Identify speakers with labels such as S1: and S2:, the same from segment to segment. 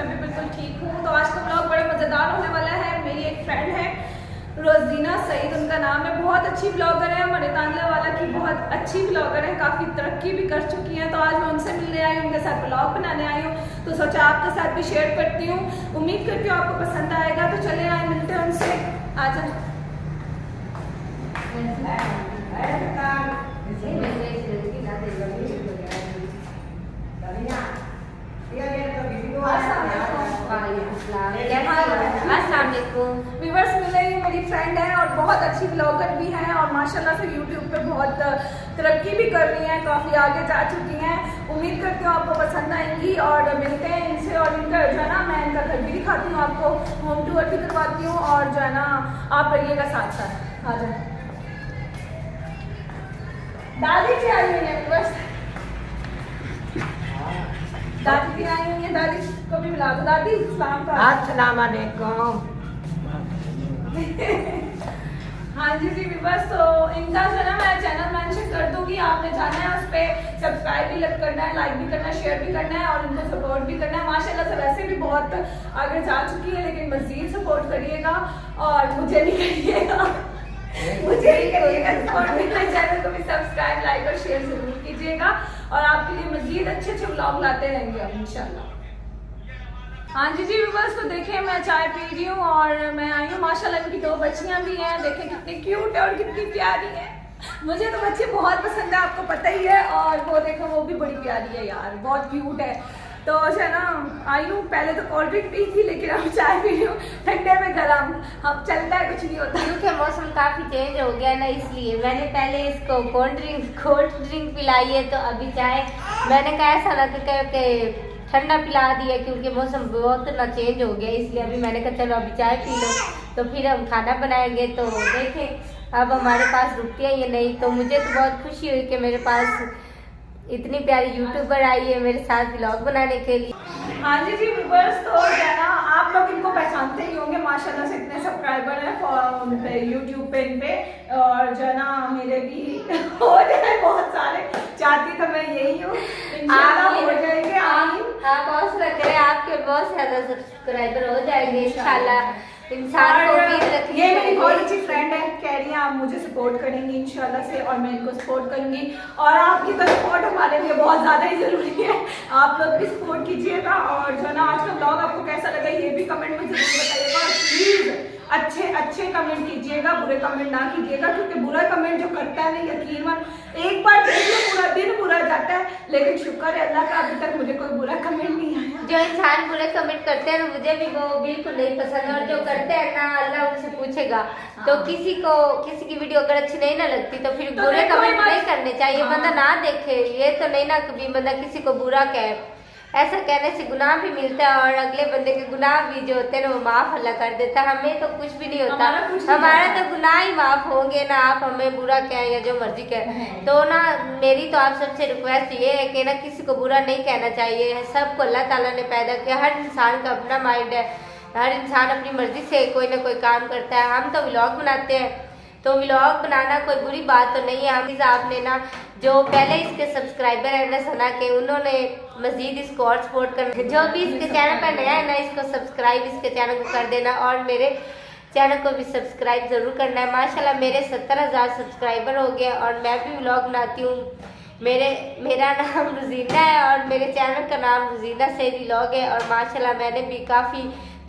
S1: मैं भी बिल्कुल ठीक हूँ। तो आज का ब्लॉग बड़ा मज़ेदार होने वाला है। मेरी एक फ्रेंड है रोजीना सईद उनका नाम है, बहुत अच्छी ब्लॉगर है, हमारे तांदला वाला की बहुत अच्छी ब्लॉगर है, काफ़ी तरक्की भी कर चुकी हैं। तो आज मैं उनसे मिलने आई हूँ, उनके साथ ब्लॉग बनाने आई हूँ, तो सोचा आपके साथ भी शेयर करती हूँ। उम्मीद करती हूँ आपको पसंद आएगा। तो चले आए, मिलते हैं उनसे। आ जाए। व्यूअर्स मिले, ये मेरी फ्रेंड है और बहुत अच्छी ब्लॉगर भी हैं और माशाल्लाह से यूट्यूब पे बहुत तरक्की भी कर रही हैं, काफ़ी आगे जा चुकी हैं। उम्मीद करती हूँ आपको पसंद आएंगी और मिलते हैं इनसे। और इनका जो है ना, मैं इनका घर भी दिखाती हूँ आपको, होम टूर भी करवाती हूँ और जो है ना आप रहिएगा साथ साथ। आ जाए। दादी भी आई हुई है व्यूअर्स, दादी भी आई हुई है। दादी को भी मिला दो। दादी अस्सलाम वालेकुम। हाँ जी बस, तो इनका जो है ना मैं चैनल मेंशन कर दूंगी, आपने जाना है उस पर सब्सक्राइब भी करना है, लाइक भी करना है, शेयर भी करना है और इनको सपोर्ट भी करना है। माशाल्लाह से वैसे भी बहुत आगे जा चुकी है, लेकिन मज़ीद सपोर्ट करिएगा और मुझे भी करिएगा, मुझे भी करिएगा सपोर्ट। मेरे चैनल को भी सब्सक्राइब, लाइक और शेयर जरूर कीजिएगा और आपके लिए मज़ीद अच्छे अच्छे व्लॉग लाते रहेंगे हम इंशाल्लाह। हाँ जी बस, तो देखिए मैं चाय पी रही हूँ और मैं आई हूँ। माशाल्लाह इनकी दो बच्चियाँ भी हैं, देखें कितनी क्यूट है और कितनी प्यारी है। मुझे तो बच्चे बहुत पसंद है, आपको पता ही है। और वो देखो, वो भी बड़ी प्यारी है यार, बहुत क्यूट है। तो जो है ना आई हूँ, पहले तो कोल्ड ड्रिंक पी थी लेकिन अब चाय पी रही हूँ, ठंडे में गरम। अब चलता है, कुछ नहीं होता
S2: क्योंकि मौसम काफ़ी चेंज हो गया ना, इसलिए मैंने पहले इसको कोल्ड ड्रिंक पिलाई है, तो अभी चाय मैंने कहा ऐसा ना कि ठंडा पिला दिया क्योंकि मौसम बहुत ना चेंज हो गया, इसलिए अभी मैंने कहा चलो अभी चाय पी लो, तो फिर हम खाना बनाएंगे। तो देखें अब हमारे पास रुकती है या नहीं। तो मुझे तो बहुत खुशी हुई कि मेरे पास इतनी प्यारी यूट्यूबर आई है मेरे साथ व्लॉग बनाने के लिए।
S1: हाँ जी बस, तो है ना आप लोग इनको पहचानते ही होंगे, माशाल्लाह से इतने सब्सक्राइबर हैं यूट्यूब पे इन पे। और जो है ना मेरे भी हो जाए बहुत सारे, चाहती तो मैं यही हूँ, इंशाल्लाह हो जाएंगे।
S2: आप हौसला करें, आपके बहुत ज्यादा सब्सक्राइबर हो जाएंगे इंशाल्लाह। इंसान को उम्मीद रखनी।
S1: ये मेरी बहुत अच्छी फ्रेंड है, कह रही है आप मुझे सपोर्ट करेंगी इंशाल्लाह से और मैं इनको सपोर्ट करूंगी। और आपकी तो सपोर्ट हमारे लिए बहुत ज़्यादा ही ज़रूरी है, आप लोग भी सपोर्ट कीजिएगा। और जो ना आज का ब्लॉग आपको कैसा लगा ये भी कमेंट में जरूर बताइएगा। और प्लीज़ अच्छे कमेंट कीजिएगा, बुरे कमेंट ना कीजिएगा, क्योंकि बुरा कमेंट जो करता है ना, यकीनन एक बार देख लो पूरा दिन बुरा जाता है, लेकिन शुक्र है अल्लाह का अभी तक मुझे कोई बुरा कमेंट नहीं आया।
S2: जो इंसान बुरे कमेंट करते हैं ना, मुझे भी वो बिल्कुल नहीं पसंद, और जो करते हैं ना अल्लाह उनसे पूछेगा। तो किसी की वीडियो अगर अच्छी नहीं ना लगती तो फिर बुरे कमेंट नहीं करने चाहिए। बंदा ना देखे, ये तो नहीं ना कभी बंदा किसी को बुरा कहे, ऐसा कहने से गुनाह भी मिलता है और अगले बंदे के गुनाह भी जो होते हैं ना वो माफ अल्लाह कर देता है। हमें तो कुछ भी नहीं होता, हमारा तो गुनाह ही माफ होंगे ना, आप हमें बुरा कहें या जो मर्जी कहें। तो ना मेरी तो आप सबसे रिक्वेस्ट ये है कि ना किसी को बुरा नहीं कहना चाहिए। सबको अल्लाह ताला ने पैदा किया, हर इंसान का अपना माइंड है, हर इंसान अपनी मर्जी से कोई ना कोई काम करता है। हम तो व्लॉग बनाते हैं, तो व्लॉग बनाना कोई बुरी बात तो नहीं है। हम आपने ना जो पहले इसके सब्सक्राइबर है ना सना के, उन्होंने मजीद इसको और सपोर्ट करना। जो भी इसके चैनल पर नया है ना, इसको सब्सक्राइब इसके चैनल को कर देना और मेरे चैनल को भी सब्सक्राइब जरूर करना है। माशाल्लाह मेरे 70,000 सब्सक्राइबर हो गए और मैं भी व्लॉग बनाती हूँ। मेरा नाम रोजीना है और मेरे चैनल का नाम रोजीना से व्लॉग है। और माशाल्लाह मैंने भी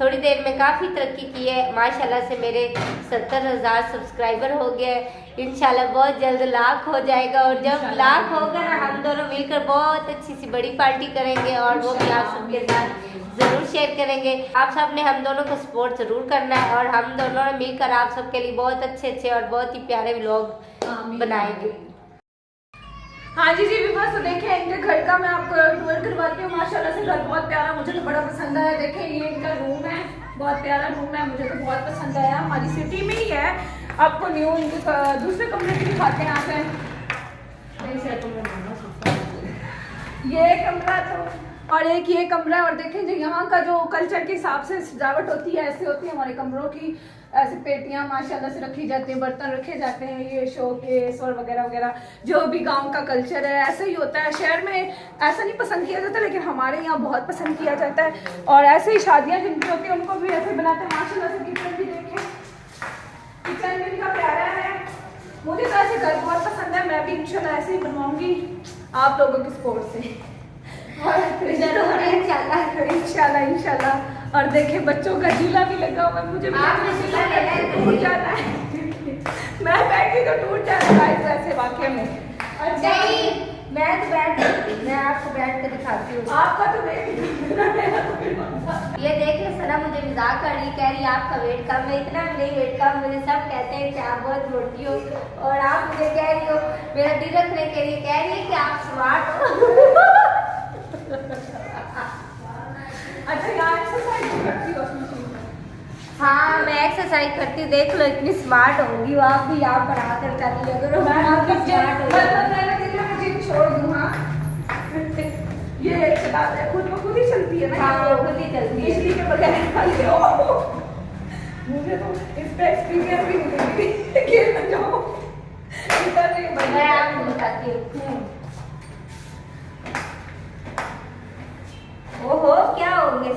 S2: थोड़ी देर में काफ़ी तरक्की की है। माशाल्लाह से मेरे 70,000 सब्सक्राइबर हो गए, इंशाल्लाह बहुत जल्द लाख हो जाएगा। और जब लाख होगा ना, हम दोनों मिलकर बहुत अच्छी सी बड़ी पार्टी करेंगे और वो भी आप सबके साथ ज़रूर शेयर करेंगे। आप सब ने हम दोनों को सपोर्ट ज़रूर करना है और हम दोनों ने मिलकर आप सबके लिए बहुत अच्छे और बहुत ही प्यारे व्लॉग बनाएंगे।
S1: हाँ जी बस, तो देखिए इनके घर का मैं आपको टूर करवाती हूँ। माशाल्लाह से घर बहुत प्यारा, मुझे तो बड़ा पसंद आया। देखिए ये इनका रूम है, बहुत प्यारा रूम है, मुझे तो बहुत पसंद आया। हमारी सिटी में ही है, आपको न्यू इनके दूसरे कमरे भी दिखाते हैं। यहाँ पे ये कमरा तो और एक ये कमरा है, और देखें जो यहाँ का जो कल्चर के हिसाब से सजावट होती है, ऐसे होती है हमारे कमरों की। ऐसे पेटियां माशाल्लाह से रखी जाती हैं, बर्तन रखे जाते हैं, ये शोकेस और वगैरह वगैरह, जो भी गांव का कल्चर है ऐसे ही होता है। शहर में ऐसा नहीं पसंद किया जाता, लेकिन हमारे यहाँ बहुत पसंद किया जाता है। और ऐसे ही शादियाँ जिनकी होती हैं उनको भी ऐसे बनाते हैं माशाल्लाह से। किचन भी देखें, किचन भी इनका प्यारा है। मुझे तो ऐसे घर बहुत पसंद है, मैं भी इंशाल्लाह ऐसे ही बनवाऊंगी आप लोगों की सपोर्ट से। इंशाल्लाह इंशाल्लाह। और देखे बच्चों का झूला भी लगा हुआ है, मुझे टूट जाता है मैं बैठी तो टूट जाता है वैसे वाकई में। अच्छा
S2: मैं तो मैं आपको बैठ कर दिखाती हूँ।
S1: आपका तो
S2: ये देख लो सना मुझे मजाक कर रही, कह रही आपका वेट कम है। इतना भी नहीं वेट कम, मुझे सब कहते हैं कि आप बहुत मोटी हो, और आप मुझे कह रही हो मेरा दिल रखने के लिए कह रही है कि आप स्मार्ट हो।
S1: अच्छा यहाँ एक्सरसाइज करती हो मशीन में?
S2: हाँ मैं एक्सरसाइज करती हूँ, देख लो इतनी स्मार्ट होंगी वो। आप भी आप बढ़ा कर कर लिया करो, आप भी स्मार्ट हो
S1: जिम छोड़ दूँ। हाँ ये चलाता है, खुद ब खुद ही चलती है ना।
S2: हाँ वो खुद ही चलती है,
S1: बिजली के बगैर। मुझे तो इस पे एक्सपीरियंस भी नहीं गिर न जाओ।
S2: मैं आपको बताती हूँ। ओहो क्या हो गया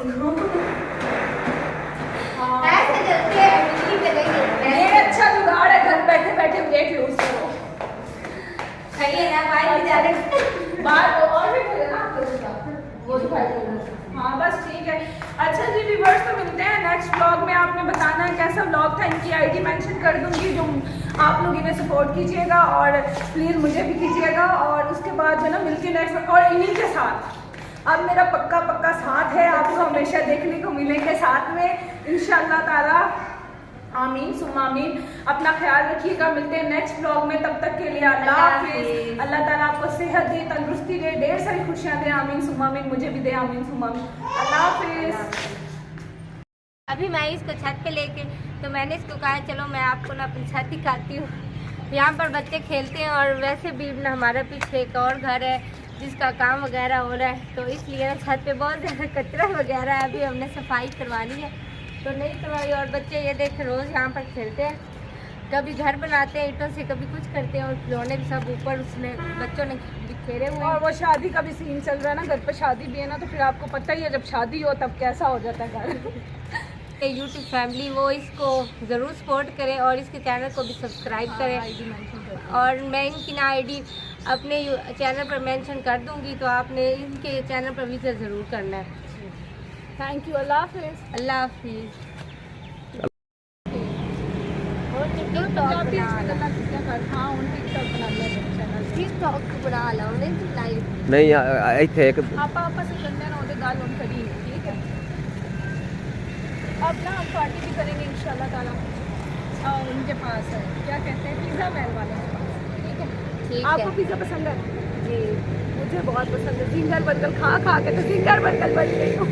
S2: ऐसे चलती है बिजली पे नहीं।
S1: ये अच्छा जुगाड़ है, घर बैठे बैठे वेट लूज करो।
S2: सही है ना भाई भी जा रहे
S1: बाहर और भी बोले ना आप लोगों का
S2: वो तो भाई।
S1: हाँ बस ठीक है। अच्छा जी व्यूअर्स, तो मिलते हैं नेक्स्ट व्लॉग में। आपने बताना है कैसा व्लॉग था। इनकी आईडी मेंशन कर दूंगी, जो आप लोग इन्हें सपोर्ट कीजिएगा और प्लीज़ मुझे भी कीजिएगा। और उसके बाद जो ना मिलते हैं नेक्स्ट, और इन्हीं के साथ अब मेरा पक्का साथ है, आपको हमेशा देखने को मिलेंगे साथ में इंशाअल्लाह ताला। आमीन सुम्मा आमीन। अपना ख्याल रखिएगा, मिलते हैं नेक्स्ट व्लॉग में। तब तक के लिए अल्लाह हाफिज़। अल्लाह ताला आपको सेहत दे, तंदुरुस्ती दे, ढेर सारी खुशियाँ दे। आमीन सुम्मा आमीन। मुझे भी दे आमीन सुम्मा आमीन। अल्लाह हाफिज़।
S2: अभी मैं इसको छत पे लेके, तो मैंने इसको कहा चलो मैं आपको ना अपनी छत दिखाती हूँ। यहाँ पर बच्चे खेलते हैं, और वैसे भी ना हमारा पीछे एक और घर है जिसका काम वगैरह हो रहा है, तो इसलिए ना छत पे बहुत ज़्यादा कचरा वगैरह है। अभी हमने सफाई करवानी है तो नहीं करवाई। और बच्चे ये देख रोज़ यहाँ पर खेलते हैं, कभी घर बनाते हैं ईंटों से, कभी कुछ करते हैं, और खिलौने भी सब ऊपर उसने बच्चों ने बिखेरे हुए।
S1: और वो शादी का भी सीन चल रहा है ना, घर पे शादी भी है ना, तो फिर आपको पता ही है जब शादी हो तब कैसा हो जाता है घर।
S2: यूट्यूब फैमिली वो इसको ज़रूर सपोर्ट करें और इसके चैनल को भी सब्सक्राइब करें। और मैं इनकी ना आईडी अपने चैनल पर मेंशन कर दूंगी, तो आपने इनके चैनल पर विजिट ज़रूर करना है।
S1: Thank you. अल्लाह हाफिज़।
S2: अल्लाह हाफिज़।
S3: नहीं ਇੱਥੇ ਇੱਕ
S1: ਆਪਾਂ ਆਪਸ ਵਿੱਚ करने ना ਉਹਦੇ ਗੱਲ ਹੁਣ ਕਰੀ ठीक है। अब ना हम पार्टी भी करेंगे इंशाल्लाह ताला उनके पास है, क्या कहते हैं, पिज़्ज़ा मैन वाले के पास। ठीक है,
S2: ठीक
S1: आपको
S2: है
S1: पिज़्ज़ा पसंद है?
S2: जी,
S1: मुझे बहुत पसंद है। जिंगर बर्गर खा खा के तो जिंगर बर्गर बन गई हूँ।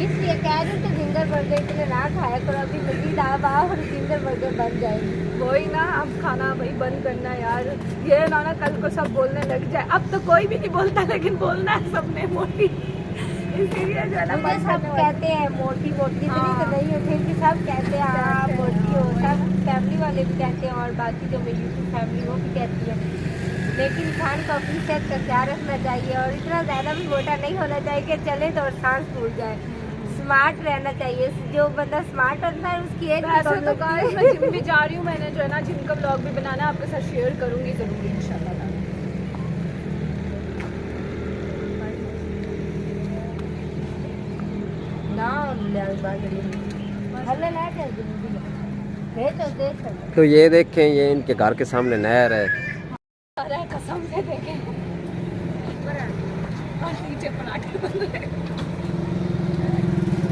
S2: इसलिए कह रही थी जिंगर बर्गर इतने ना खाया करो, अभी मजीद आप आओ और जिंगर बर्गर बन जाएगी।
S1: वही ना, अब खाना भाई बंद करना यार, ये ना कल को सब बोलने लग जाए। अब तो कोई भी नहीं बोलता, लेकिन बोलना है सबने मोटी, इसीलिए जो है ना
S2: मुझे सब कहते हैं मोटी मोटी इतनी तो नहीं है, फिर भी सब कहते हैं हाँ आप मोटी हो। सब फैमिली वाले भी कहते हैं, और बाकी जो मेरी यूट्यूब फैमिली वो भी कहती है। लेकिन इंसान को अपनी सेहत का ख्याल रखना चाहिए, और इतना ज़्यादा भी मोटा नहीं होना चाहिए कि चले तो और सांस फूल जाए। स्मार्ट रहना चाहिए, जो बंदा स्मार्ट होता है उसकी एज
S1: वैसे तो गाइस मैं जिम भी जा रही हूँ, मैंने जो है ना जिम का ब्लॉग भी बनाना है, आपके साथ शेयर करूँगी ज़रूर इंशाल्लाह।
S3: तो ये देखें, ये इनके घर के सामने नहर है।
S1: अरे कसम से देखें, नीचे पराठे बन रहे,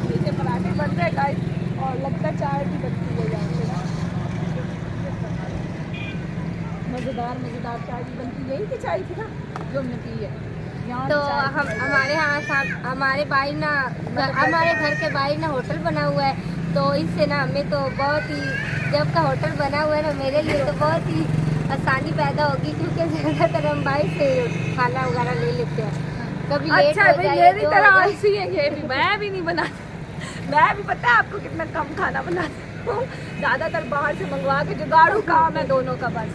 S1: नीचे पराठे बन रहे गाइस, और लगता है चाय भी बनती है यहाँ पे। मज़ेदार चाय भी बनती, यही की चाय थी ना जो हमने पी है।
S2: तो हम हमारे यहाँ हमारे भाई ना हमारे घर के भाई ना होटल बना हुआ है, तो इससे ना हमें तो बहुत ही, जब का होटल बना हुआ है ना मेरे लिए तो बहुत ही आसानी पैदा होगी, क्योंकि ज़्यादातर हम बाहर से खाना वगैरह ले लेते हैं। कभी लेट
S1: अच्छा
S2: हो
S1: भाई
S2: जाए
S1: मेरी
S2: तो
S1: तरह
S2: हो जाए।
S1: आलसी है ये भी, मैं भी नहीं बनाती। मैं भी पता है आपको कितना कम खाना बनाती हूँ, ज्यादातर बाहर से मंगवा के, जुगाड़ू काम है दोनों का बस।